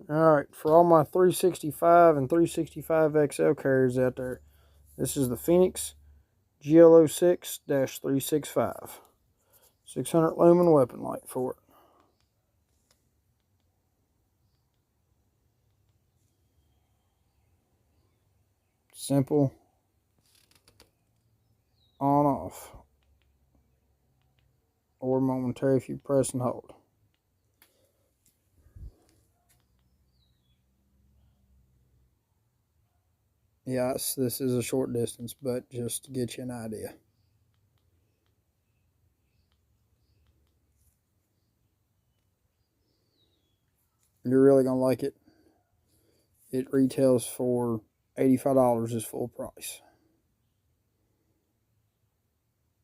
Alright, for all my 365 and 365XL carriers out there, this is the Fenix GL06-365. 600 lumen weapon light for it. Simple on off, or momentary if you press and hold. Yes, this is a short distance, but just to get you an idea. You're really going to like it. It retails for $85 is full price.